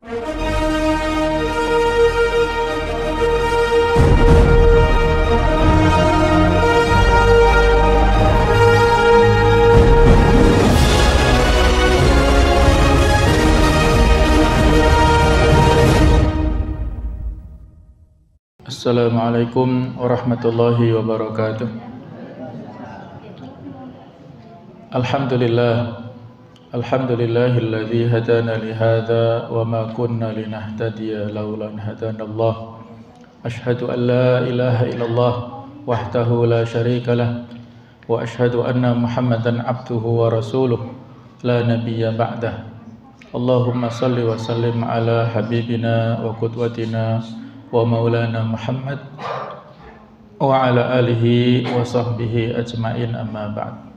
Assalamualaikum warahmatullahi wabarakatuh. Alhamdulillahilladzi hadana li hadza wa ma kunna linahtadiya laula an hadanallah. Asyhadu an la ilaha illallah wahdahu la syarika lah wa asyhadu anna Muhammadan abduhu wa rasuluh la nabiyya ba'dah. Allahumma salli wa sallim ala habibina wa qudwatina wa maulana Muhammad wa ala alihi wa sahbihi ajma'in, amma ba'd.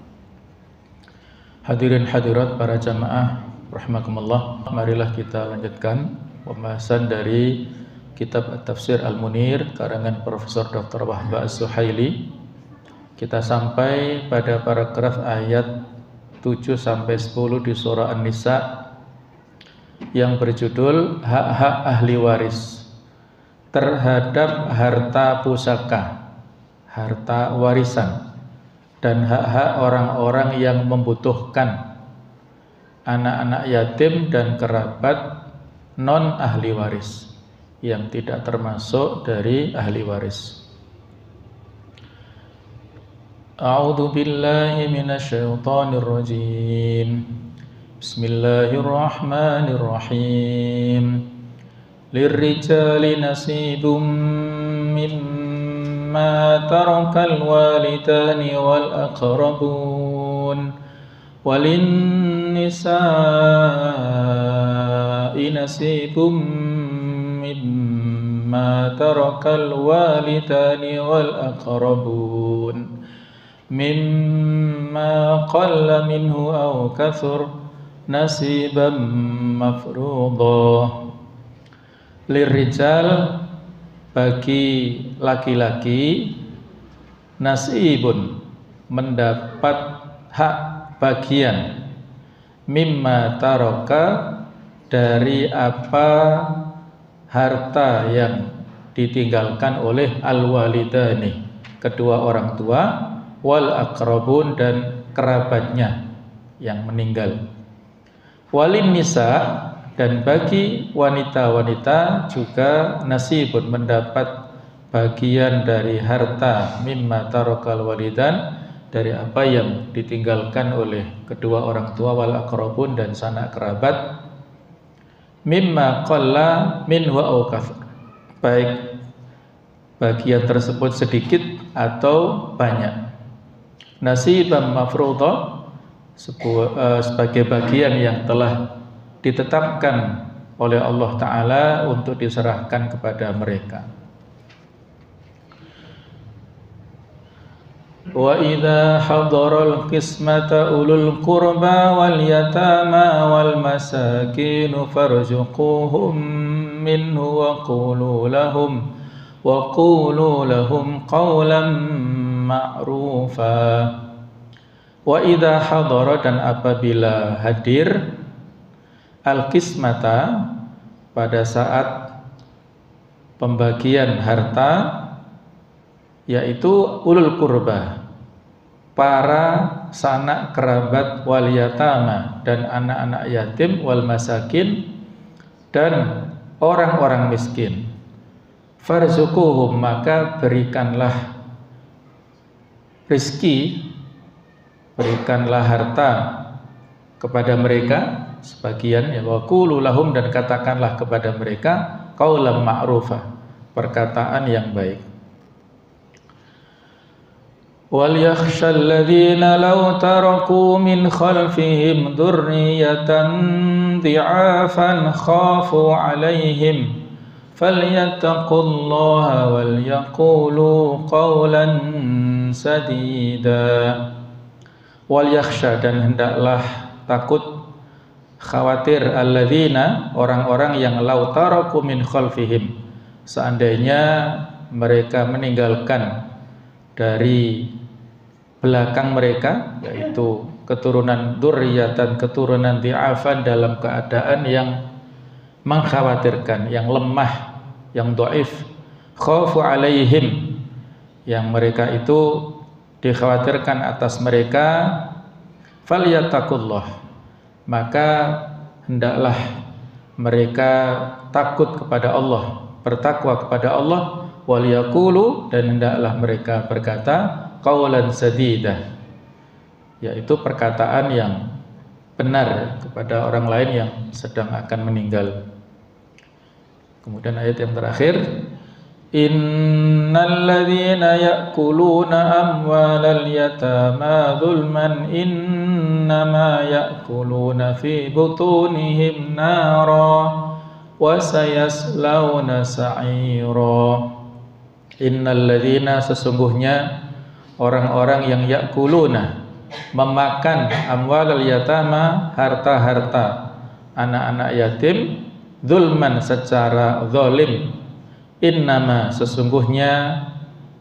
Hadirin hadirat para jamaah rahimakumullah, marilah kita lanjutkan pembahasan dari kitab Tafsir Al-Munir karangan Profesor Dr. Wahbah As-Suhaili. Kita sampai pada paragraf ayat 7 sampai 10 di surah An-Nisa yang berjudul hak-hak ahli waris terhadap harta pusaka, harta warisan, dan hak-hak orang-orang yang membutuhkan, anak-anak yatim dan kerabat non ahli waris yang tidak termasuk dari ahli waris. A'udzu billahi minasyaitonir rajim. Bismillahirrahmanirrahim. Lirrijali nasibum mimma tarakal walidani wal aqrabun walin nisa'i nasibum mimma tarakal walidani wal aqrabun mimma qalla minhu aw kathur nasiban mafruḍa. Lirijal, bagi laki-laki, nasibun, mendapat hak bagian, mimma taroka, dari apa harta yang ditinggalkan oleh al-walidani, kedua orang tua, wal aqrabun, dan kerabatnya yang meninggal. Walin nisa, dan bagi wanita-wanita juga nasibun, mendapat bagian dari harta mimma tarakal walidan, dari apa yang ditinggalkan oleh kedua orang tua, wal aqrabun, dan sanak kerabat, mimma qalla minhu aw kathur, baik bagian tersebut sedikit atau banyak. Nasiban mafruḍa, sebagai bagian yang telah ditetapkan oleh Allah Ta'ala untuk diserahkan kepada mereka. Wa idza hadaral qismata ulul qurba wal yatama wal masakin farzuquhum minhu wa qulu lahum qawlan ma'rufa. Wa idza hadara, dan apabila hadir, al-qismata, pada saat pembagian harta, yaitu ulul qurba, para sanak kerabat, wal yatama, dan anak-anak yatim, wal masakin, dan orang-orang miskin. Farzuquhum, maka berikanlah rizki, berikanlah harta kepada mereka sebagian, ya, wa qulu lahum, dan katakanlah kepada mereka qaulan ma'rufa, perkataan yang baik. Wal yakhshal ladzina law taraku min khalfihim dzurriyyatan dhi'afan khafu 'alaihim falyattaqullaha wal yaqulu qawlan sadida. Wal yakhsha, dan hendaklah takut, khawatir, alladzina, orang-orang yang law taraku min khalfihim, seandainya mereka meninggalkan dari belakang mereka, yaitu keturunan dzurriyyatan, keturunan dhi'afan, dalam keadaan yang mengkhawatirkan, yang lemah, yang dhaif. Khafu alaihim, yang mereka itu dikhawatirkan atas mereka. Falyattaqullah, maka hendaklah mereka takut kepada Allah, bertakwa kepada Allah. Waliyaqulu, dan hendaklah mereka berkata qaulan sadidah, yaitu perkataan yang benar kepada orang lain yang sedang akan meninggal. Kemudian ayat yang terakhir, innal ladzina ya'kuluna amwalal yatama dzulman innama ya'kuluna fi butunihim nara wa sayaslawna sa'ira. Innal ladzina, sesungguhnya orang-orang yang ya'kuluna, memakan, amwalal yatama, harta-harta anak-anak yatim, dzulman, secara zalim. Innama, sesungguhnya,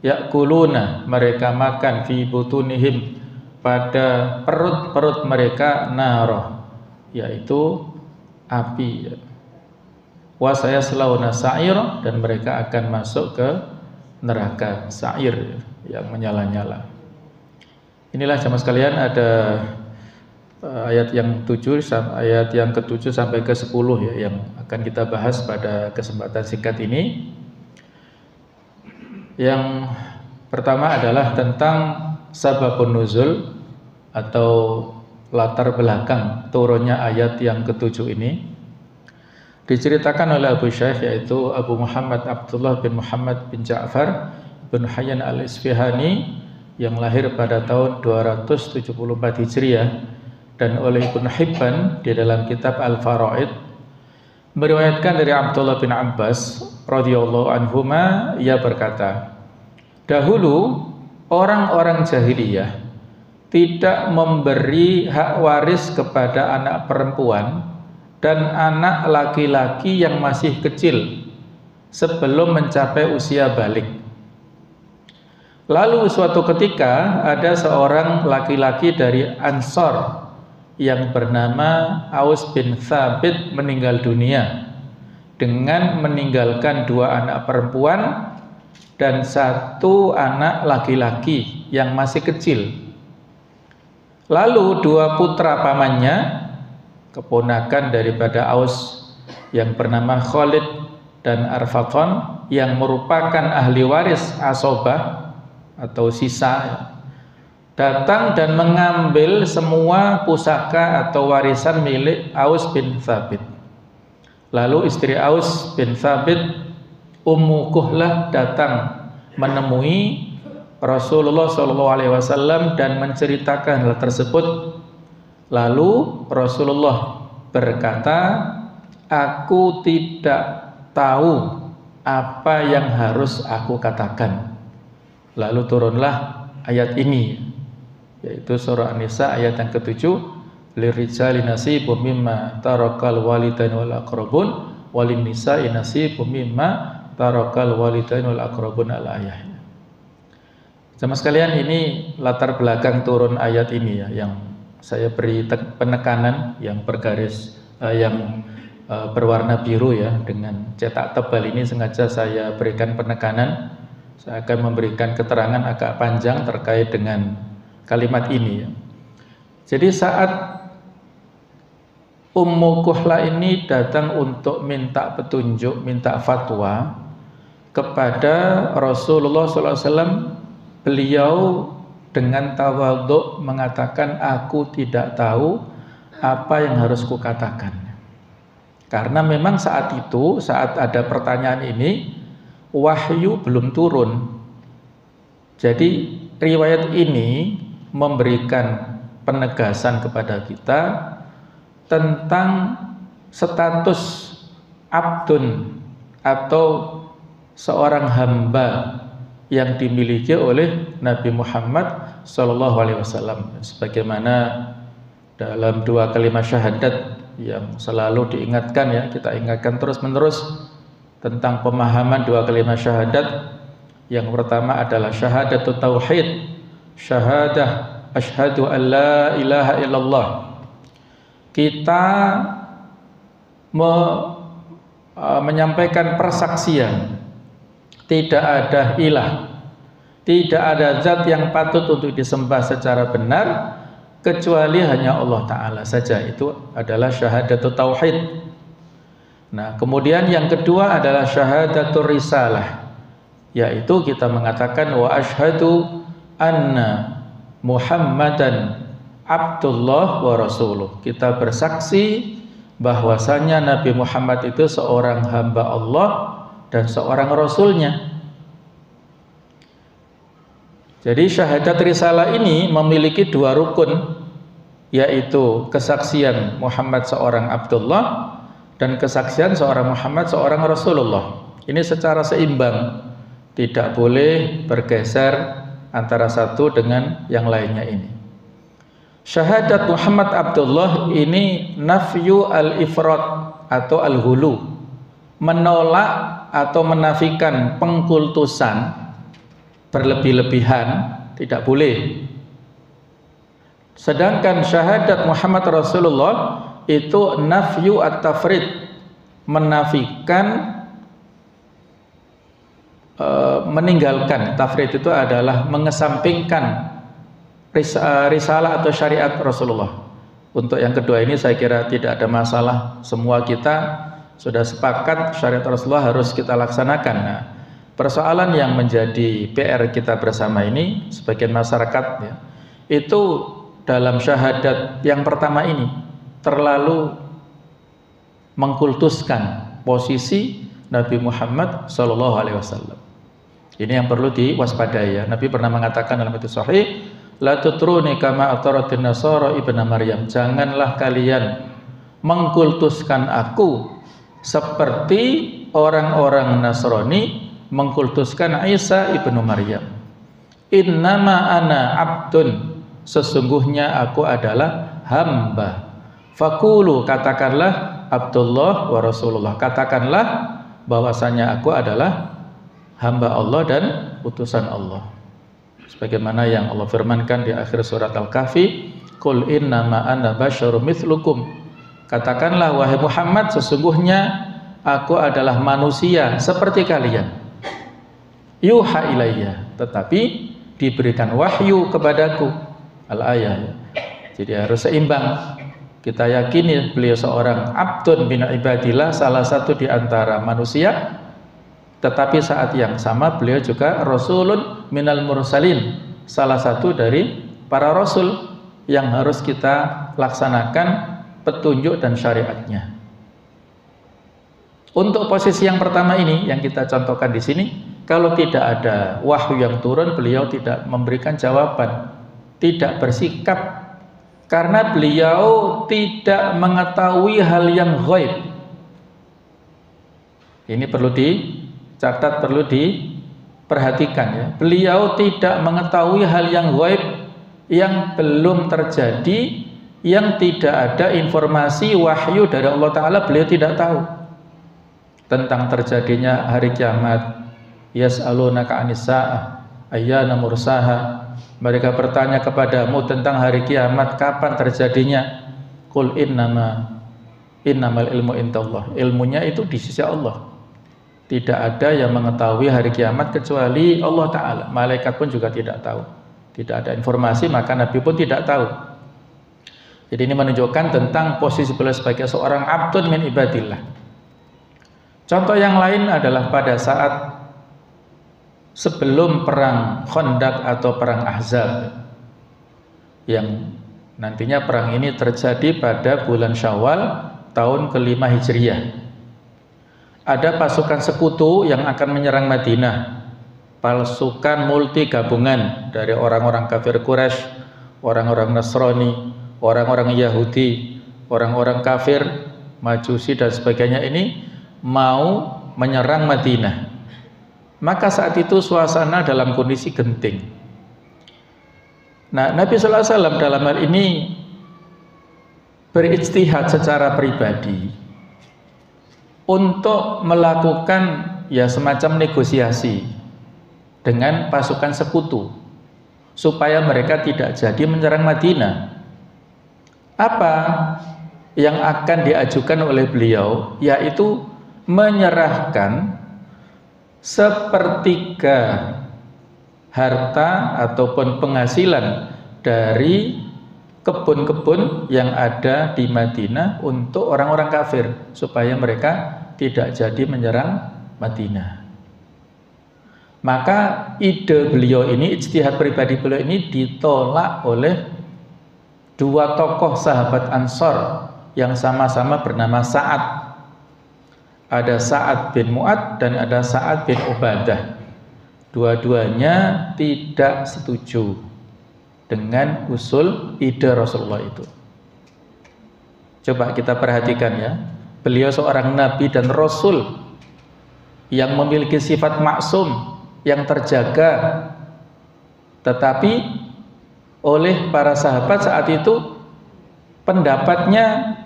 ya'kuluna, mereka makan, fi butunihim, pada perut-perut mereka, nara, yaitu api. Wa sayaslawna sa'ir, dan mereka akan masuk ke neraka sa'ir yang menyala-nyala. Inilah jamaah sekalian, ada ayat yang ke-7 sampai ke-10 ya, yang akan kita bahas pada kesempatan singkat ini. Yang pertama adalah tentang sababun nuzul atau latar belakang turunnya ayat yang ke-7 ini. Diceritakan oleh Abu Syaikh, yaitu Abu Muhammad Abdullah bin Muhammad bin Ja'far bin Hayyan al-Isfihani, yang lahir pada tahun 274 Hijriah, dan oleh Ibnu Hibban di dalam kitab Al-Faraid, meriwayatkan dari Abdullah bin Abbas radhiyallahu anhuma, ia berkata, dahulu orang-orang jahiliyah tidak memberi hak waris kepada anak perempuan dan anak laki-laki yang masih kecil sebelum mencapai usia balik. Lalu suatu ketika ada seorang laki-laki dari Ansor yang bernama Aus bin Thabit meninggal dunia dengan meninggalkan 2 anak perempuan dan 1 anak laki-laki yang masih kecil. Lalu 2 putra pamannya, keponakan daripada Aus, yang bernama Khalid dan Arfaton, yang merupakan ahli waris asobah atau sisa, datang dan mengambil semua pusaka atau warisan milik Aus bin Thabit. Lalu istri Aus bin Thabit, Ummu Kuhlah, datang menemui Rasulullah SAW dan menceritakan hal tersebut. Lalu Rasulullah berkata, aku tidak tahu apa yang harus aku katakan. Lalu turunlah ayat ini, yaitu surah An-Nisa ayat yang ke-7, lirijali nasibum mimma tarakal walidain wal aqrabun walin nisa'i nasibum mimma tarakal walidain wal aqrabun al-ayah. Sama sekalian, ini latar belakang turun ayat ini ya, yang saya beri penekanan yang bergaris yang berwarna biru ya, dengan cetak tebal ini sengaja saya berikan penekanan. Saya akan memberikan keterangan agak panjang terkait dengan kalimat ini ya. Jadi saat Ummu Kuhla ini datang untuk minta petunjuk, minta fatwa kepada Rasulullah SAW, beliau dengan tawadhu mengatakan, aku tidak tahu apa yang harus kukatakan. Karena memang saat itu, saat ada pertanyaan ini, wahyu belum turun. Jadi riwayat ini memberikan penegasan kepada kita tentang status abdun atau seorang hamba yang dimiliki oleh Nabi Muhammad SAW, sebagaimana dalam 2 kalimat syahadat yang selalu diingatkan ya, kita ingatkan terus-menerus tentang pemahaman 2 kalimat syahadat. Yang pertama adalah syahadatut tauhid, syahadah asyhadu an la ilaha illallah. Kita menyampaikan persaksian tidak ada ilah, tidak ada zat yang patut untuk disembah secara benar kecuali hanya Allah Ta'ala saja. Itu adalah syahadatul tauhid. Nah, kemudian yang kedua adalah syahadatul risalah, yaitu kita mengatakan wa asyhadu anna Muhammadan Abdullah wa Rasuluh. Kita bersaksi bahwasanya Nabi Muhammad itu seorang hamba Allah dan seorang Rasulnya. Jadi syahadat risalah ini memiliki dua rukun, yaitu kesaksian Muhammad seorang Abdullah dan kesaksian seorang Muhammad seorang Rasulullah. Ini secara seimbang, tidak boleh bergeser antara satu dengan yang lainnya ini. Syahadat Muhammad Abdullah ini nafyu al-ifrat atau al-hulu, menolak atau menafikan pengkultusan berlebih-lebihan, tidak boleh. Sedangkan syahadat Muhammad Rasulullah itu nafyu at-tafrid, menafikan, meninggalkan. Tafrid itu adalah mengesampingkan risalah atau syariat Rasulullah. Untuk yang kedua ini saya kira tidak ada masalah, semua kita sudah sepakat syariat Rasulullah harus kita laksanakan. Nah, persoalan yang menjadi PR kita bersama ini sebagian masyarakat ya, itu dalam syahadat yang pertama ini terlalu mengkultuskan posisi Nabi Muhammad SAW. Ini yang perlu diwaspadai ya. Nabi pernah mengatakan dalam hadis sahih, la tutruni kama ataratin nasara ibna Maryam. Janganlah kalian mengkultuskan aku seperti orang-orang Nasrani mengkultuskan Isa ibnu Maryam. Innama ana abdun, sesungguhnya aku adalah hamba. Fakulu, katakanlah Abdullah wa Rasulullah, katakanlah bahwasanya aku adalah hamba Allah dan utusan Allah. Sebagaimana yang Allah firmankan di akhir surat Al-Kahfi, qul innama ana basyarum mithlukum, katakanlah wahai Muhammad, sesungguhnya aku adalah manusia seperti kalian. Yuha ilayya, tetapi diberikan wahyu kepadaku. Al-ayah. Jadi harus seimbang. Kita yakini beliau seorang abdun bin ibadillah, salah satu di antara manusia, tetapi saat yang sama beliau juga rasulun minal mursalin, salah satu dari para rasul yang harus kita laksanakan petunjuk dan syariatnya. Untuk posisi yang pertama ini yang kita contohkan di sini, kalau tidak ada wahyu yang turun, beliau tidak memberikan jawaban, tidak bersikap, karena beliau tidak mengetahui hal yang ghaib. Ini perlu dicatat, perlu diperhatikan ya. Beliau tidak mengetahui hal yang ghaib, yang belum terjadi, yang tidak ada informasi wahyu dari Allah Ta'ala, beliau tidak tahu tentang terjadinya hari kiamat. Yas'alunaka 'anis sa'ah ayyana mursaha, mereka bertanya kepadamu tentang hari kiamat, kapan terjadinya. Qul innamal ilmu indallah, ilmunya itu di sisi Allah. Tidak ada yang mengetahui hari kiamat kecuali Allah Ta'ala. Malaikat pun juga tidak tahu, tidak ada informasi, maka Nabi pun tidak tahu. Jadi ini menunjukkan tentang posisi beliau sebagai seorang abdun min ibadillah. Contoh yang lain adalah pada saat sebelum perang Khandaq atau perang Ahzab, yang nantinya perang ini terjadi pada bulan Syawal tahun ke-5 Hijriah. Ada pasukan sekutu yang akan menyerang Madinah, pasukan multi gabungan dari orang-orang kafir Quraisy, orang-orang Nasrani, orang-orang Yahudi, orang-orang kafir, Majusi dan sebagainya, ini mau menyerang Madinah. Maka saat itu suasana dalam kondisi genting. Nah, Nabi sallallahu alaihi wasallam dalam hal ini berijtihad secara pribadi untuk melakukan ya semacam negosiasi dengan pasukan sekutu supaya mereka tidak jadi menyerang Madinah. Apa yang akan diajukan oleh beliau, yaitu menyerahkan sepertiga harta ataupun penghasilan dari kebun-kebun yang ada di Madinah untuk orang-orang kafir supaya mereka tidak jadi menyerang Madinah. Maka ide beliau ini, ijtihad pribadi beliau ini ditolak oleh dua tokoh sahabat Ansor yang sama-sama bernama Sa'ad. Ada Sa'ad bin Mu'ad dan ada Sa'ad bin Ubadah. Dua-duanya tidak setuju dengan usul ide Rasulullah itu. Coba kita perhatikan ya. Beliau seorang nabi dan rasul yang memiliki sifat maksum, yang terjaga, tetapi oleh para sahabat saat itu pendapatnya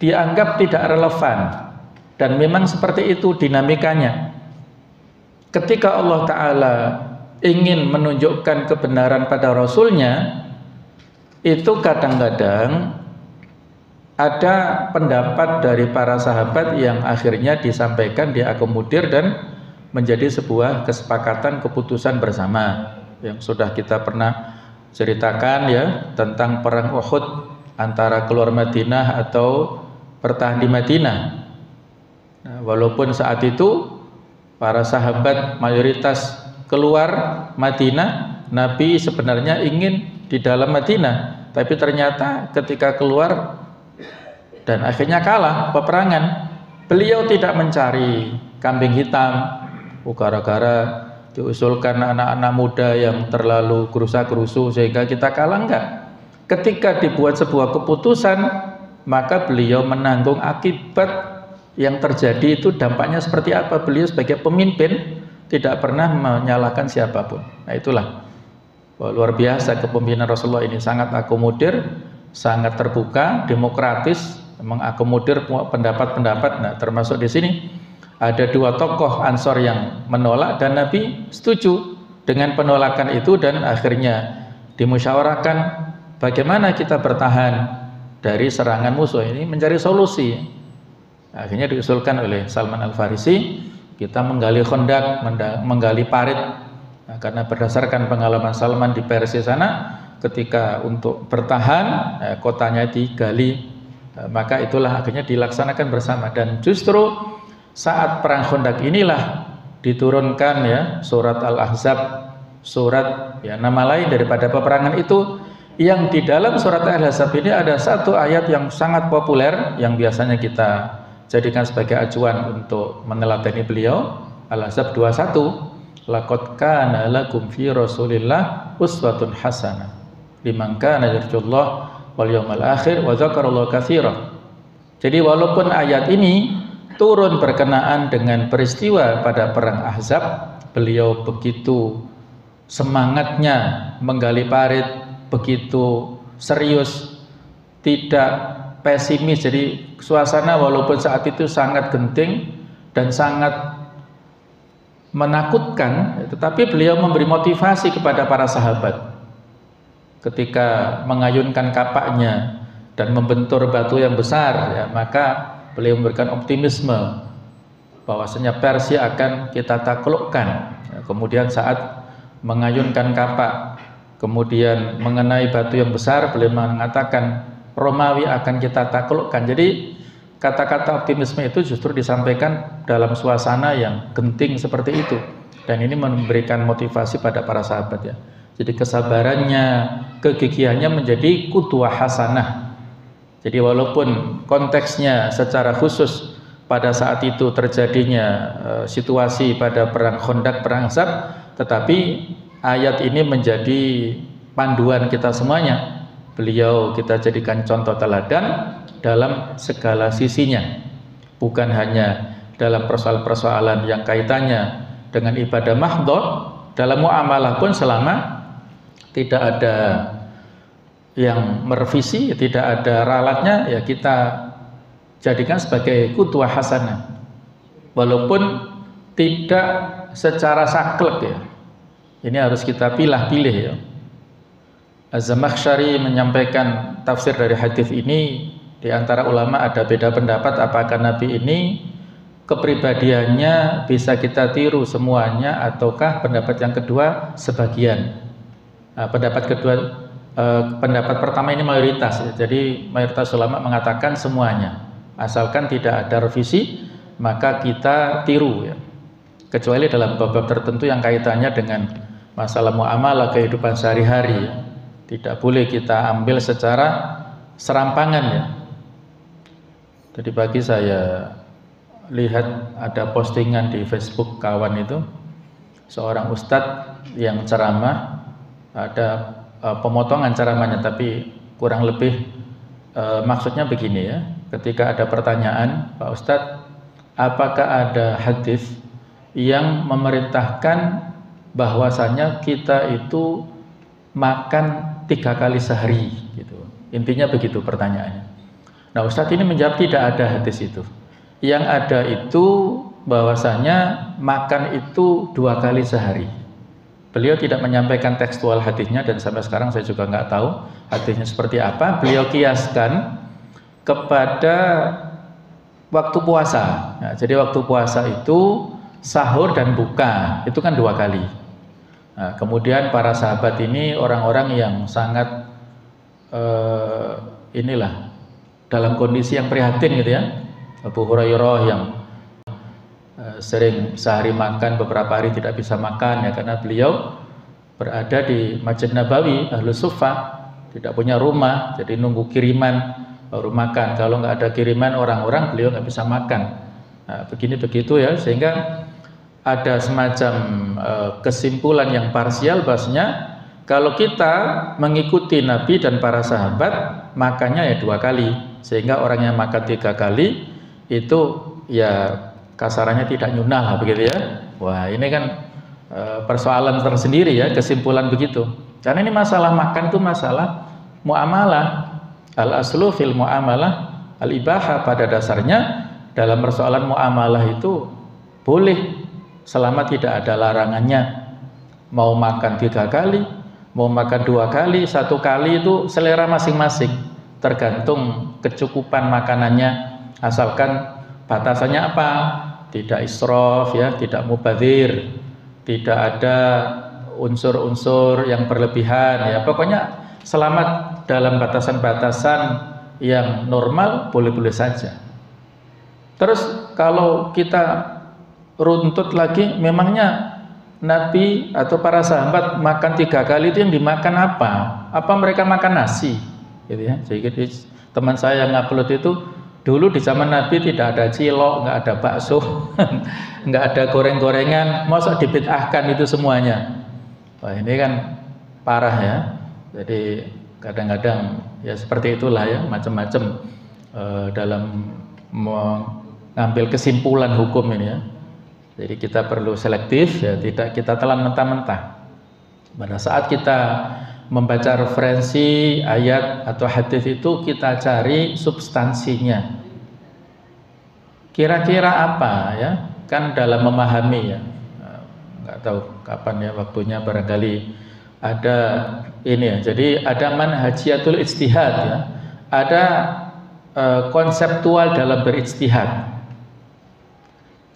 dianggap tidak relevan, dan memang seperti itu dinamikanya. Ketika Allah Ta'ala ingin menunjukkan kebenaran pada Rasulnya, itu kadang-kadang ada pendapat dari para sahabat yang akhirnya disampaikan, diakomodir dan menjadi sebuah kesepakatan keputusan bersama, yang sudah kita pernah ceritakan ya, tentang perang Uhud antara keluar Madinah atau bertahan di Madinah. Nah, walaupun saat itu para sahabat mayoritas keluar Madinah, Nabi sebenarnya ingin di dalam Madinah, tapi ternyata ketika keluar dan akhirnya kalah peperangan, beliau tidak mencari kambing hitam gara-gara diusulkan anak-anak muda yang terlalu gerusa-gerusu sehingga kita kalah, enggak. Ketika dibuat sebuah keputusan, maka beliau menanggung akibat yang terjadi itu dampaknya seperti apa. Beliau sebagai pemimpin tidak pernah menyalahkan siapapun. Nah itulah luar biasa kepemimpinan Rasulullah ini, sangat akomodir, sangat terbuka, demokratis, mengakomodir pendapat-pendapat. Nah termasuk di sini ada dua tokoh Ansor yang menolak dan Nabi setuju dengan penolakan itu, dan akhirnya dimusyawarahkan bagaimana kita bertahan dari serangan musuh ini, mencari solusi. Akhirnya diusulkan oleh Salman Al-Farisi, kita menggali khandak, menggali parit. Nah, karena berdasarkan pengalaman Salman di Persia sana, ketika untuk bertahan kotanya digali, maka itulah akhirnya dilaksanakan bersama. Dan justru saat perang Khandaq inilah diturunkan ya surat Al-Ahzab, surat ya nama lain daripada peperangan itu, yang di dalam surat Al-Ahzab ini ada satu ayat yang sangat populer yang biasanya kita jadikan sebagai acuan untuk meneladani beliau. Al-Ahzab 21, laqad kana lakum fi Rasulillah uswatun hasanah liman kana yarjullaha wal yawmal akhir wa dzakarallaha katsiran. Jadi walaupun ayat ini turun berkenaan dengan peristiwa pada perang Ahzab, beliau begitu semangatnya menggali parit, begitu serius, tidak pesimis. Jadi suasana walaupun saat itu sangat genting dan sangat menakutkan, tetapi beliau memberi motivasi kepada para sahabat ketika mengayunkan kapaknya dan membentur batu yang besar ya, maka beliau memberikan optimisme bahwasanya Persia akan kita taklukkan. Kemudian saat mengayunkan kapak kemudian mengenai batu yang besar, beliau mengatakan Romawi akan kita taklukkan. Jadi kata-kata optimisme itu justru disampaikan dalam suasana yang genting seperti itu, dan ini memberikan motivasi pada para sahabat ya. Jadi kesabarannya, kegigihannya menjadi qudwah hasanah. Jadi walaupun konteksnya secara khusus pada saat itu terjadinya situasi pada perang Khandaq, perang Ahzab, tetapi ayat ini menjadi panduan kita semuanya. Beliau kita jadikan contoh teladan dalam segala sisinya, bukan hanya dalam persoalan-persoalan yang kaitannya dengan ibadah mahdhah, dalam muamalah pun selama tidak ada yang merevisi, tidak ada ralatnya, ya kita jadikan sebagai qudwah hasanah, walaupun tidak secara saklek ya. Ini harus kita pilih-pilih ya. Az-Zamakhsyari menyampaikan tafsir dari hadis ini. Di antara ulama ada beda pendapat apakah Nabi ini kepribadiannya bisa kita tiru semuanya, ataukah pendapat yang kedua sebagian? Pendapat pertama ini mayoritas ya. Jadi mayoritas ulama mengatakan semuanya, asalkan tidak ada revisi maka kita tiru ya, kecuali dalam bab-bab tertentu yang kaitannya dengan masalah muamalah kehidupan sehari-hari ya. Tidak boleh kita ambil secara serampangan ya. Tadi pagi saya lihat ada postingan di Facebook kawan itu, seorang ustadz yang ceramah, ada pemotongan ceramahnya tapi kurang lebih maksudnya begini ya. Ketika ada pertanyaan, Pak Ustadz, apakah ada hadis yang memerintahkan bahwasanya kita itu makan 3 kali sehari gitu. Intinya begitu pertanyaannya. Nah, Ustadz ini menjawab tidak ada hadis itu. Yang ada itu bahwasanya makan itu 2 kali sehari. Beliau tidak menyampaikan tekstual hadisnya dan sampai sekarang saya juga nggak tahu hadisnya seperti apa. Beliau kiaskan kepada waktu puasa. Nah, jadi waktu puasa itu sahur dan buka itu kan 2 kali. Nah, kemudian para sahabat ini orang-orang yang sangat inilah dalam kondisi yang prihatin gitu ya. Abu Hurairah yang sering sehari makan, beberapa hari tidak bisa makan ya, karena beliau berada di Masjid Nabawi, Ahlus Suffah, tidak punya rumah, jadi nunggu kiriman baru makan. Kalau nggak ada kiriman orang-orang, beliau nggak bisa makan. Nah, begini begitu ya, sehingga ada semacam kesimpulan yang parsial bahwasanya kalau kita mengikuti Nabi dan para sahabat, makannya ya 2 kali, sehingga orang yang makan 3 kali itu ya kasarannya tidak nyunah lah begitu ya. Wah, ini kan persoalan tersendiri ya, kesimpulan begitu. Karena ini masalah makan itu masalah muamalah. Al aslu fil muamalah al ibahah, pada dasarnya dalam persoalan muamalah itu boleh selama tidak ada larangannya. Mau makan 3 kali, mau makan 2 kali, 1 kali itu selera masing-masing, tergantung kecukupan makanannya, asalkan batasannya apa, tidak israf ya, tidak mubadzir, tidak ada unsur-unsur yang berlebihan ya, pokoknya selamat dalam batasan-batasan yang normal, boleh-boleh saja. Terus kalau kita runtut lagi, memangnya Nabi atau para sahabat makan 3 kali itu yang dimakan apa? Apa mereka makan nasi? Gitu ya. Jadi teman saya yang upload itu, dulu di zaman Nabi tidak ada cilok, nggak ada bakso, nggak ada goreng-gorengan, masa dibid'ahkan itu semuanya. Wah, ini kan parah ya. Jadi kadang-kadang ya seperti itulah ya, macam-macam dalam mengambil kesimpulan hukum ini ya. Jadi kita perlu selektif ya, tidak kita telan mentah-mentah. Pada saat kita membaca referensi ayat atau hadis itu, kita cari substansinya. Kira-kira apa ya? Kan dalam memahami ya. Nggak tahu kapan ya waktunya, barangkali ada ini ya. Jadi ada manhajiyatul ijtihad ya. Ada konseptual dalam berijtihad.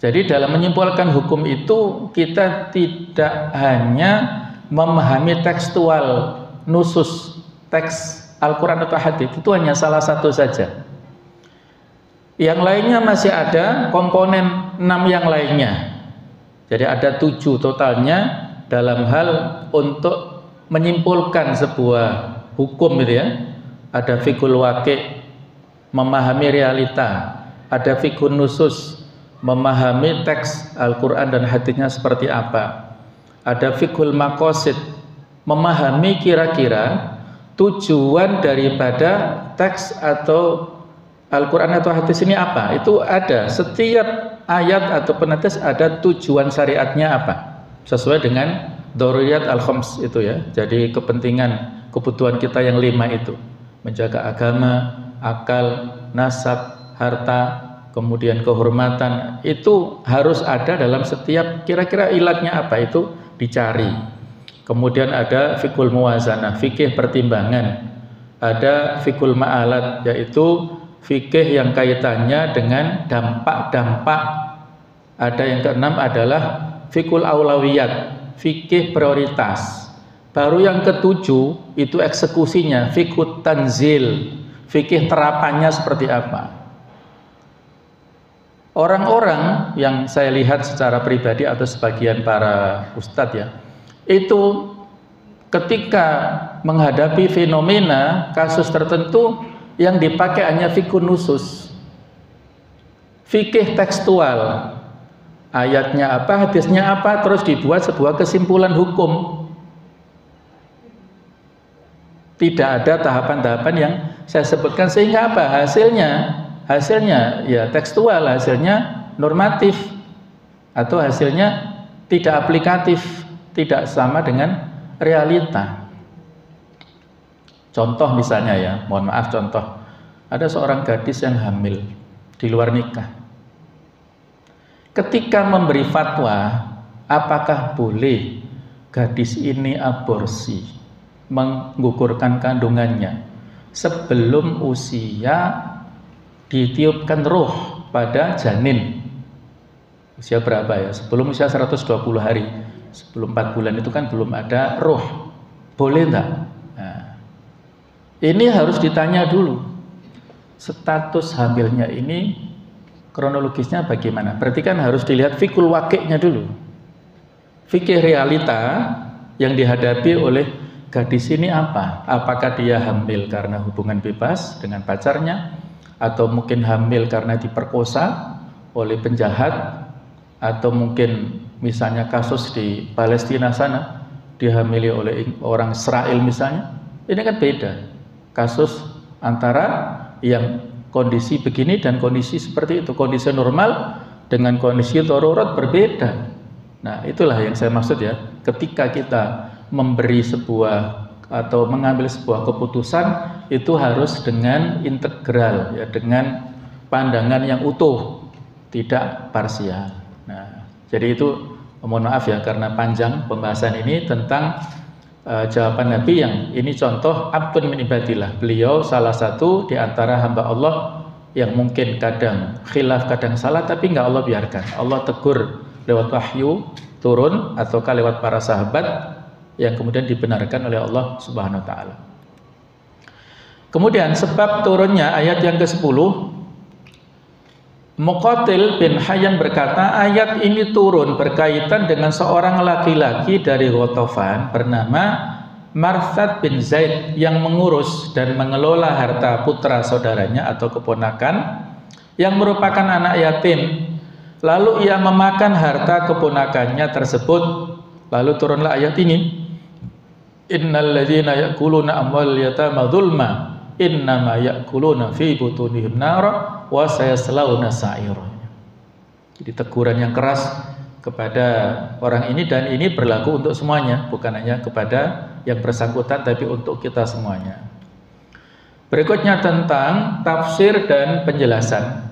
Jadi dalam menyimpulkan hukum itu kita tidak hanya memahami tekstual nusus teks Al-Quran atau hadis, itu hanya salah satu saja. Yang lainnya masih ada komponen 6 yang lainnya. Jadi ada 7 totalnya dalam hal untuk menyimpulkan sebuah hukum gitu ya. Ada fiqhul waqi', memahami realita. Ada fiqhun nusus, memahami teks Al-Quran dan hadisnya seperti apa. Ada fiqhul maqasid, memahami kira-kira tujuan daripada teks atau Al-Quran atau hadis ini apa. Itu ada, setiap ayat atau hadis ada tujuan syariatnya apa, sesuai dengan daruriyat al-khams itu ya. Jadi kepentingan, kebutuhan kita yang 5 itu, menjaga agama, akal, nasab, harta, kemudian kehormatan, itu harus ada dalam setiap, kira-kira ilatnya apa itu dicari. Kemudian ada fikul muwazanah, fikih pertimbangan. Ada fikul ma'alat, yaitu fikih yang kaitannya dengan dampak-dampak Ada yang keenam adalah fikul aulawiyat, fikih prioritas. Baru yang ketujuh itu eksekusinya, fikut tanzil, fikih terapannya seperti apa. Orang-orang yang saya lihat secara pribadi atau sebagian para ustadz ya, itu ketika menghadapi fenomena kasus tertentu yang dipakai hanya fikih nusus, fikih tekstual, ayatnya apa, hadisnya apa, terus dibuat sebuah kesimpulan hukum. Tidak ada tahapan-tahapan yang saya sebutkan, sehingga apa hasilnya ya tekstual, hasilnya normatif, atau hasilnya tidak aplikatif, tidak sama dengan realita. Contoh misalnya ya, mohon maaf contoh, ada seorang gadis yang hamil di luar nikah. Ketika memberi fatwa, apakah boleh gadis ini aborsi, menggugurkan kandungannya sebelum usia ditiupkan ruh pada janin? Usia berapa ya? Sebelum usia 120 hari, sebelum 4 bulan itu kan belum ada ruh. Boleh enggak? Nah, ini harus ditanya dulu. Status hamilnya ini kronologisnya bagaimana? Berarti kan harus dilihat fikul wakiknya dulu. Fikih realita yang dihadapi oleh gadis ini apa? Apakah dia hamil karena hubungan bebas dengan pacarnya, atau mungkin hamil karena diperkosa oleh penjahat, atau mungkin misalnya kasus di Palestina sana dihamili oleh orang Israel misalnya. Ini kan beda kasus antara yang kondisi begini dan kondisi seperti itu. Kondisi normal dengan kondisi darurat berbeda. Nah, itulah yang saya maksud ya, ketika kita memberi sebuah atau mengambil sebuah keputusan itu harus dengan integral ya, dengan pandangan yang utuh, tidak parsial. Nah, jadi itu mohon maaf ya karena panjang pembahasan ini tentang jawaban Nabi yang ini contoh abdun min ibadillah. Beliau salah satu di antara hamba Allah yang mungkin kadang khilaf, kadang salah, tapi enggak Allah biarkan. Allah tegur lewat wahyu turun ataukah lewat para sahabat yang kemudian dibenarkan oleh Allah Subhanahu wa taala. Kemudian sebab turunnya ayat yang ke-10, Muqatil bin Hayyan berkata, ayat ini turun berkaitan dengan seorang laki-laki dari Ghatafan bernama Marsad bin Zaid yang mengurus dan mengelola harta putra saudaranya atau keponakan yang merupakan anak yatim. Lalu ia memakan harta keponakannya tersebut. Lalu turunlah ayat ini, innal ladzina ya'kuluna amwal yatama dzulma innama ya'kuluna fi butunihim nara wa sayaslawna sa'ira. Jadi teguran yang keras kepada orang ini, dan ini berlaku untuk semuanya, bukan hanya kepada yang bersangkutan tapi untuk kita semuanya. Berikutnya tentang tafsir dan penjelasan.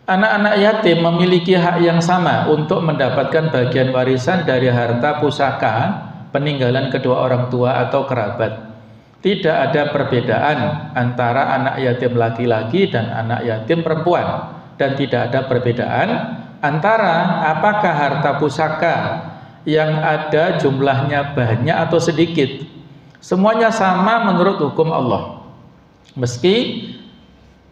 Anak-anak yatim memiliki hak yang sama untuk mendapatkan bagian warisan dari harta pusaka peninggalan kedua orang tua atau kerabat. Tidak ada perbedaan antara anak yatim laki-laki dan anak yatim perempuan, dan tidak ada perbedaan antara apakah harta pusaka yang ada jumlahnya banyak atau sedikit. Semuanya sama menurut hukum Allah. Meski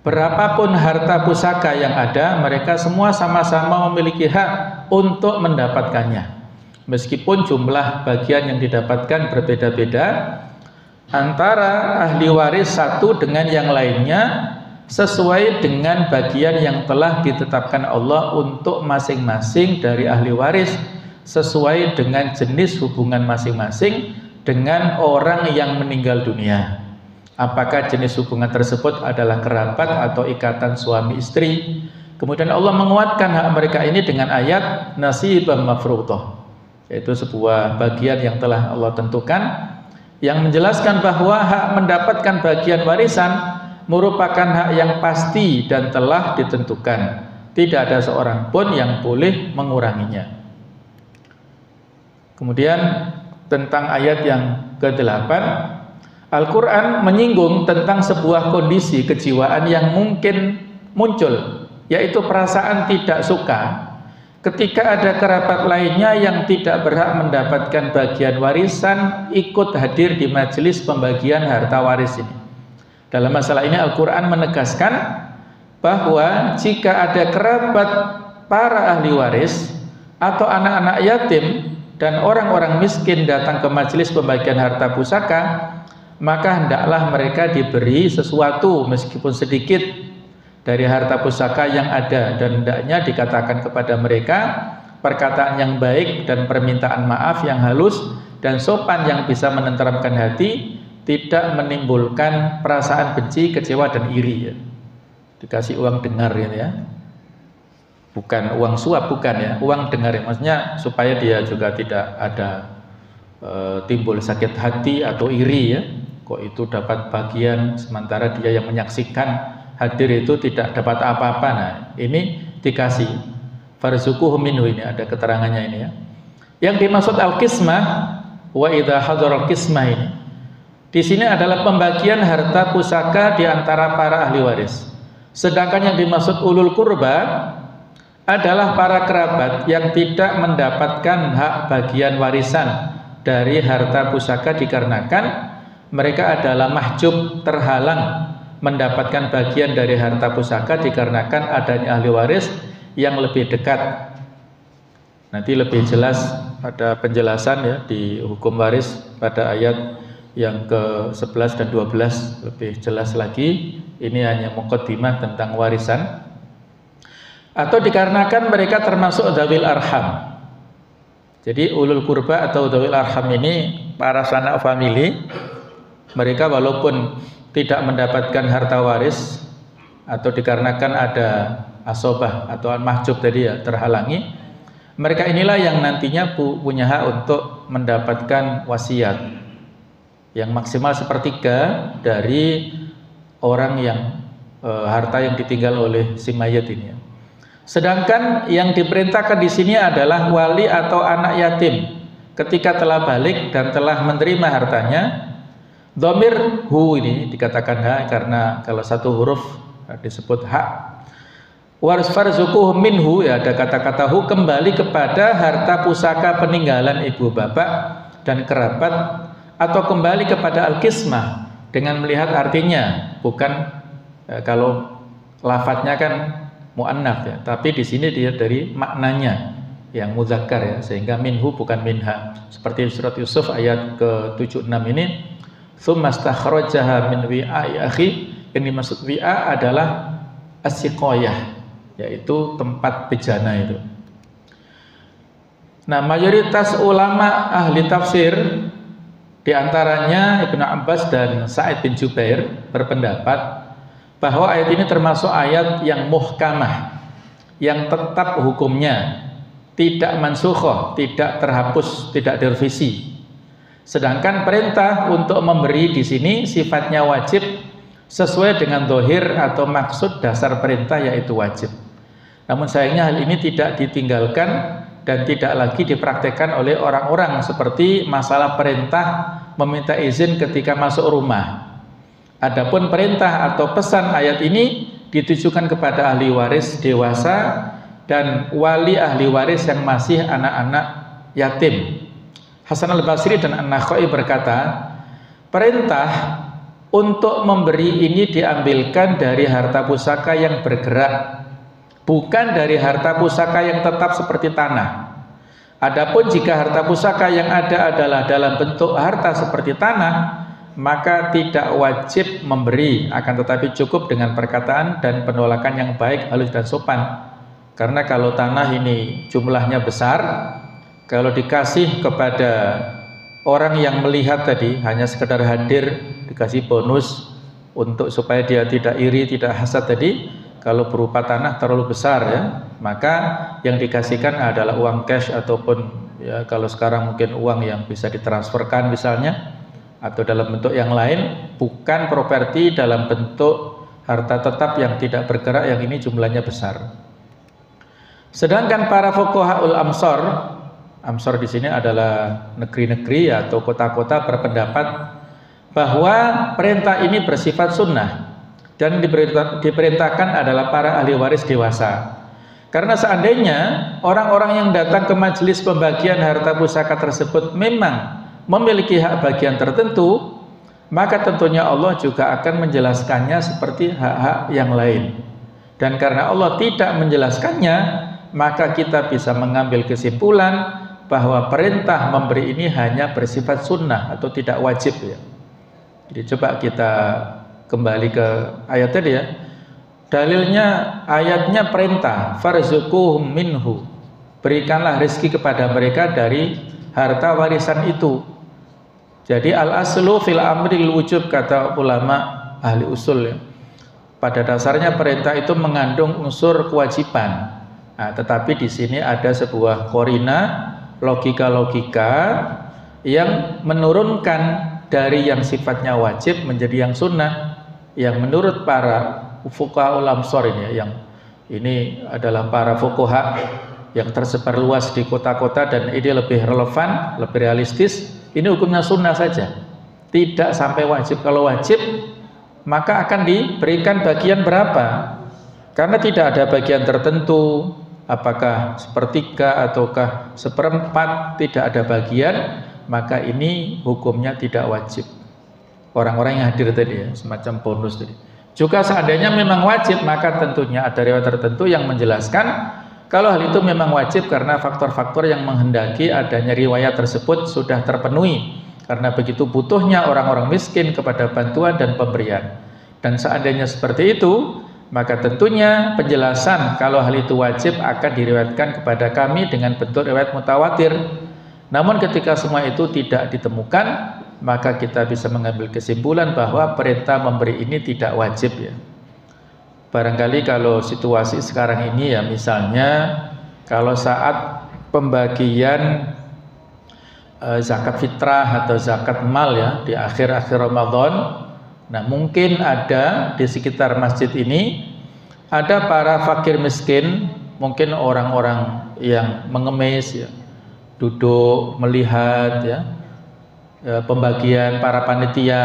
berapapun harta pusaka yang ada, mereka semua sama-sama memiliki hak untuk mendapatkannya. Meskipun jumlah bagian yang didapatkan berbeda-beda antara ahli waris satu dengan yang lainnya, sesuai dengan bagian yang telah ditetapkan Allah untuk masing-masing dari ahli waris, sesuai dengan jenis hubungan masing-masing dengan orang yang meninggal dunia. Apakah jenis hubungan tersebut adalah kerabat atau ikatan suami istri? Kemudian Allah menguatkan hak mereka ini dengan ayat nasibam mafruḍah, yaitu sebuah bagian yang telah Allah tentukan, yang menjelaskan bahwa hak mendapatkan bagian warisan merupakan hak yang pasti dan telah ditentukan. Tidak ada seorang pun yang boleh menguranginya. Kemudian tentang ayat yang ke-8, Al-Quran menyinggung tentang sebuah kondisi kejiwaan yang mungkin muncul, yaitu perasaan tidak suka ketika ada kerabat lainnya yang tidak berhak mendapatkan bagian warisan ikut hadir di majelis pembagian harta waris ini. Dalam masalah ini Al-Quran menegaskan bahwa jika ada kerabat para ahli waris atau anak-anak yatim dan orang-orang miskin datang ke majelis pembagian harta pusaka, maka hendaklah mereka diberi sesuatu meskipun sedikit dari harta pusaka yang ada, dan hendaknya dikatakan kepada mereka perkataan yang baik dan permintaan maaf yang halus dan sopan yang bisa menenteramkan hati, tidak menimbulkan perasaan benci, kecewa dan iri ya. Dikasih uang dengar gitu ya, bukan uang suap, bukan ya, uang dengar ya. Maksudnya supaya dia juga tidak ada timbul sakit hati atau iri ya, kok itu dapat bagian sementara dia yang menyaksikan hadir itu tidak dapat apa-apa. Nah ini dikasih farzuquhum minhu, ini ada keterangannya ini ya. Yang dimaksud al-qismah wa idza hadara al-qismah ini di sini adalah pembagian harta pusaka di antara para ahli waris. Sedangkan yang dimaksud ulul qurba adalah para kerabat yang tidak mendapatkan hak bagian warisan dari harta pusaka dikarenakan mereka adalah mahjub, terhalang mendapatkan bagian dari harta pusaka dikarenakan adanya ahli waris yang lebih dekat. Nanti lebih jelas ada penjelasan ya di hukum waris pada ayat yang ke-11 dan 12 lebih jelas lagi. Ini hanya muqaddimah tentang warisan. Atau dikarenakan mereka termasuk dzawil arham. Jadi ulul qurba atau dzawil arham ini para sanak famili, mereka walaupun tidak mendapatkan harta waris atau dikarenakan ada asobah atau mahjub tadi ya terhalangi, mereka inilah yang nantinya punya hak untuk mendapatkan wasiat yang maksimal sepertiga dari orang yang harta yang ditinggal oleh si mayat ini ya. Sedangkan yang diperintahkan di sini adalah wali atau anak yatim ketika telah balik dan telah menerima hartanya. Dhamir hu ini dikatakan ha karena kalau satu huruf disebut hak. Warfarzuquhum minhu ya, ada kata-kata hu kembali kepada harta pusaka peninggalan ibu bapak dan kerabat, atau kembali kepada al-qismah dengan melihat artinya, bukan kalau lafadznya kan muannats ya, tapi di sini dia dari maknanya yang muzakkar ya, sehingga minhu bukan minha. Seperti surat Yusuf ayat ke-76 ini, tsummastakhrajaha min wi'a'i akhi, yang dimaksud wi'a adalah as-siqayah, yaitu tempat bejana itu. Nah, mayoritas ulama ahli tafsir di antaranya Ibnu Abbas dan Sa'id bin Jubair berpendapat bahwa ayat ini termasuk ayat yang muhkamah, yang tetap hukumnya, tidak mansukhoh, tidak terhapus, tidak direvisi. Sedangkan perintah untuk memberi di sini sifatnya wajib sesuai dengan zahir atau maksud dasar perintah, yaitu wajib. Namun sayangnya hal ini tidak ditinggalkan dan tidak lagi dipraktekkan oleh orang-orang, seperti masalah perintah meminta izin ketika masuk rumah. Adapun perintah atau pesan ayat ini ditujukan kepada ahli waris dewasa dan wali ahli waris yang masih anak-anak yatim. Hasan al-Basri dan An-Nakhai berkata, perintah untuk memberi ini diambilkan dari harta pusaka yang bergerak, bukan dari harta pusaka yang tetap seperti tanah. Adapun jika harta pusaka yang ada adalah dalam bentuk harta seperti tanah, maka tidak wajib memberi, akan tetapi cukup dengan perkataan dan penolakan yang baik, halus dan sopan. Karena kalau tanah ini jumlahnya besar, kalau dikasih kepada orang yang melihat tadi hanya sekedar hadir, dikasih bonus untuk supaya dia tidak iri, tidak hasad tadi, kalau berupa tanah terlalu besar ya, maka yang dikasihkan adalah uang cash ataupun ya kalau sekarang mungkin uang yang bisa ditransferkan misalnya, atau dalam bentuk yang lain, bukan properti dalam bentuk harta tetap yang tidak bergerak yang ini jumlahnya besar. Sedangkan para fuqahaul amsar, amsar di sini adalah negeri-negeri atau kota-kota, berpendapat bahwa perintah ini bersifat sunnah dan diperintahkan adalah para ahli waris dewasa. Karena seandainya orang-orang yang datang ke majelis pembagian harta pusaka tersebut memang memiliki hak bagian tertentu, maka tentunya Allah juga akan menjelaskannya seperti hak-hak yang lain. Dan karena Allah tidak menjelaskannya, maka kita bisa mengambil kesimpulan bahwa perintah memberi ini hanya bersifat sunnah atau tidak wajib ya. Jadi coba kita kembali ke ayat tadi ya. Dalilnya ayatnya perintah, farzuquhum minhu, berikanlah rezeki kepada mereka dari harta warisan itu. Jadi al-aslu fil amril wujub, kata ulama ahli usul ya. Pada dasarnya perintah itu mengandung unsur kewajiban. Nah, tetapi di sini ada sebuah korina, logika-logika yang menurunkan dari yang sifatnya wajib menjadi yang sunnah, yang menurut para fuqahaul amsor ini ya, yang ini adalah para fuqaha yang tersebar luas di kota-kota dan ini lebih relevan, lebih realistis. Ini hukumnya sunnah saja, tidak sampai wajib. Kalau wajib maka akan diberikan bagian berapa, karena tidak ada bagian tertentu, apakah sepertiga ataukah seperempat, tidak ada bagian, maka ini hukumnya tidak wajib. Orang-orang yang hadir tadi ya, semacam bonus tadi. Juga seandainya memang wajib, maka tentunya ada riwayat tertentu yang menjelaskan kalau hal itu memang wajib karena faktor-faktor yang menghendaki adanya riwayat tersebut sudah terpenuhi, karena begitu butuhnya orang-orang miskin kepada bantuan dan pemberian. Dan seandainya seperti itu, maka tentunya penjelasan kalau hal itu wajib akan diriwayatkan kepada kami dengan bentuk riwayat mutawatir. Namun ketika semua itu tidak ditemukan, maka kita bisa mengambil kesimpulan bahwa perintah memberi ini tidak wajib ya. Barangkali kalau situasi sekarang ini ya, misalnya kalau saat pembagian zakat fitrah atau zakat mal ya di akhir-akhir Ramadan, nah mungkin ada di sekitar masjid ini ada para fakir miskin, mungkin orang-orang yang mengemis ya, duduk melihat ya pembagian, para panitia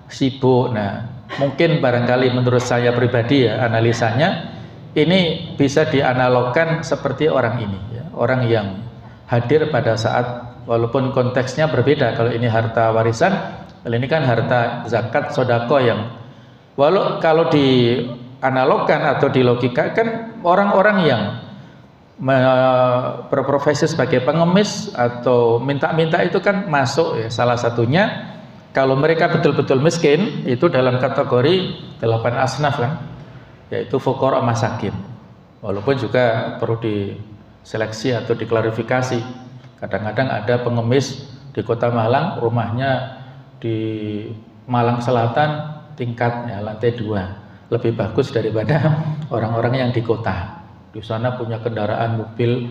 sibuk. Nah mungkin barangkali menurut saya pribadi ya, analisanya ini bisa dianalogkan seperti orang ini ya, orang yang hadir pada saat, walaupun konteksnya berbeda. Kalau ini harta warisan, kalau ini kan harta zakat sodako, yang kalau dianalogkan atau dilogikakan, orang-orang yang berprofesi sebagai pengemis atau minta-minta itu kan masuk ya. Salah satunya kalau mereka betul-betul miskin itu dalam kategori 8 asnaf kan, yaitu fuqara masakin. Walaupun juga perlu diseleksi atau diklarifikasi. Kadang-kadang ada pengemis di Kota Malang, rumahnya di Malang Selatan, tingkatnya lantai 2, lebih bagus daripada orang-orang yang di kota. Di sana punya kendaraan, mobil,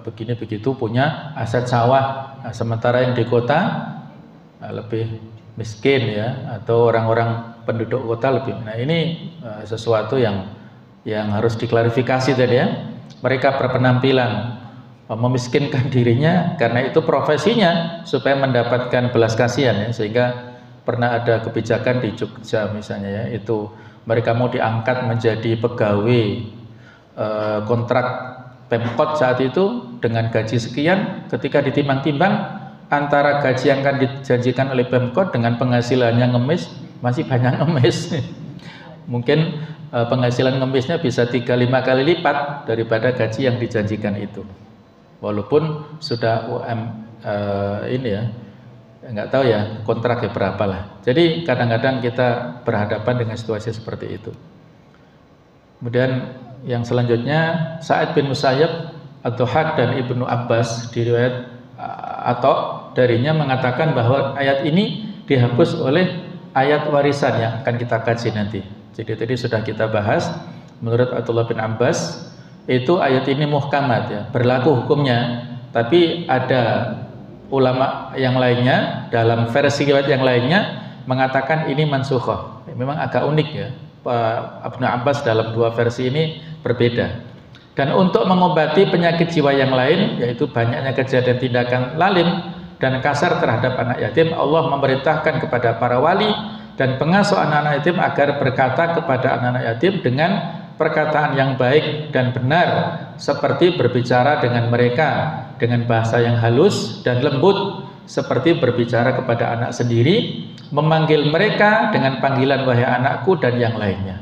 begini begitu, punya aset sawah. Nah, sementara yang di kota lebih miskin ya, atau orang-orang penduduk kota lebih. Nah ini sesuatu yang harus diklarifikasi tadi ya. Mereka berpenampilan memiskinkan dirinya karena itu profesinya, supaya mendapatkan belas kasihan ya. Sehingga pernah ada kebijakan di Jogja misalnya ya, itu mereka mau diangkat menjadi pegawai kontrak Pemkot saat itu dengan gaji sekian, ketika ditimbang-timbang antara gaji yang akan dijanjikan oleh Pemkot dengan penghasilannya ngemis, masih banyak ngemis. Mungkin penghasilan ngemisnya bisa 3-5 kali lipat daripada gaji yang dijanjikan itu, walaupun sudah ini ya, nggak tahu ya kontraknya berapa lah. Jadi kadang-kadang kita berhadapan dengan situasi seperti itu. Kemudian yang selanjutnya, Sa'id bin Musayyab, Ad-Dhahhak dan Ibnu Abbas diriwayat atau darinya mengatakan bahwa ayat ini dihapus oleh ayat warisan yang akan kita kaji nanti. Jadi tadi sudah kita bahas, menurut Abdullah bin Abbas itu ayat ini muhkamat ya, berlaku hukumnya. Tapi ada ulama yang lainnya dalam versi riwayat yang lainnya mengatakan ini mansukhah. Memang agak unik ya, Ibnu Abbas dalam dua versi ini berbeda. Dan untuk mengobati penyakit jiwa yang lain, yaitu banyaknya kejadian tindakan lalim dan kasar terhadap anak yatim, Allah memerintahkan kepada para wali dan pengasuh anak-anak yatim agar berkata kepada anak-anak yatim dengan perkataan yang baik dan benar, seperti berbicara dengan mereka dengan bahasa yang halus dan lembut, seperti berbicara kepada anak sendiri, memanggil mereka dengan panggilan wahai anakku dan yang lainnya.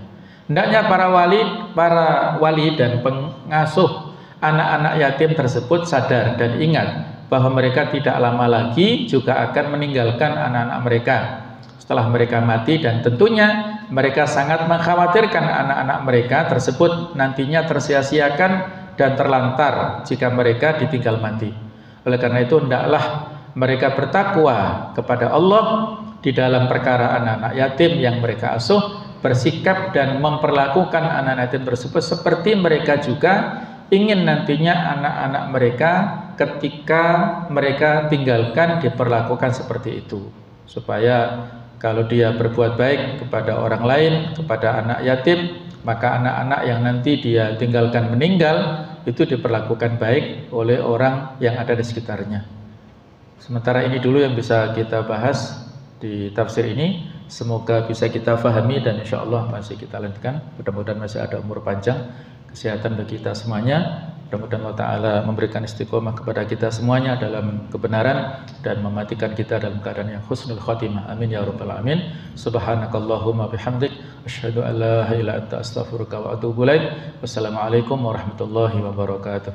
Hendaknya para wali dan pengasuh anak-anak yatim tersebut sadar dan ingat bahwa mereka tidak lama lagi juga akan meninggalkan anak-anak mereka setelah mereka mati, dan tentunya mereka sangat mengkhawatirkan anak-anak mereka tersebut nantinya tersia-siakan dan terlantar jika mereka ditinggal mati. Oleh karena itu hendaklah mereka bertakwa kepada Allah di dalam perkara anak-anak yatim yang mereka asuh, bersikap dan memperlakukan anak-anak yatim tersebut seperti mereka juga ingin nantinya anak-anak mereka ketika mereka tinggalkan diperlakukan seperti itu, supaya kalau dia berbuat baik kepada orang lain, kepada anak yatim, maka anak-anak yang nanti dia tinggalkan meninggal itu diperlakukan baik oleh orang yang ada di sekitarnya. Sementara ini dulu yang bisa kita bahas di tafsir ini, semoga bisa kita fahami dan insya Allah masih kita lanjutkan. Mudah-mudahan masih ada umur panjang, kesehatan bagi kita semuanya. Mudah-mudahan Allah Ta'ala memberikan istiqomah kepada kita semuanya dalam kebenaran dan mematikan kita dalam keadaan yang husnul khatimah. Amin ya rabbal alamin. Subhanakallahumma bihamdik, asyhadu an la ilaha illa anta, astaghfiruka wa atubu ilaik. Wassalamualaikum warahmatullahi wabarakatuh.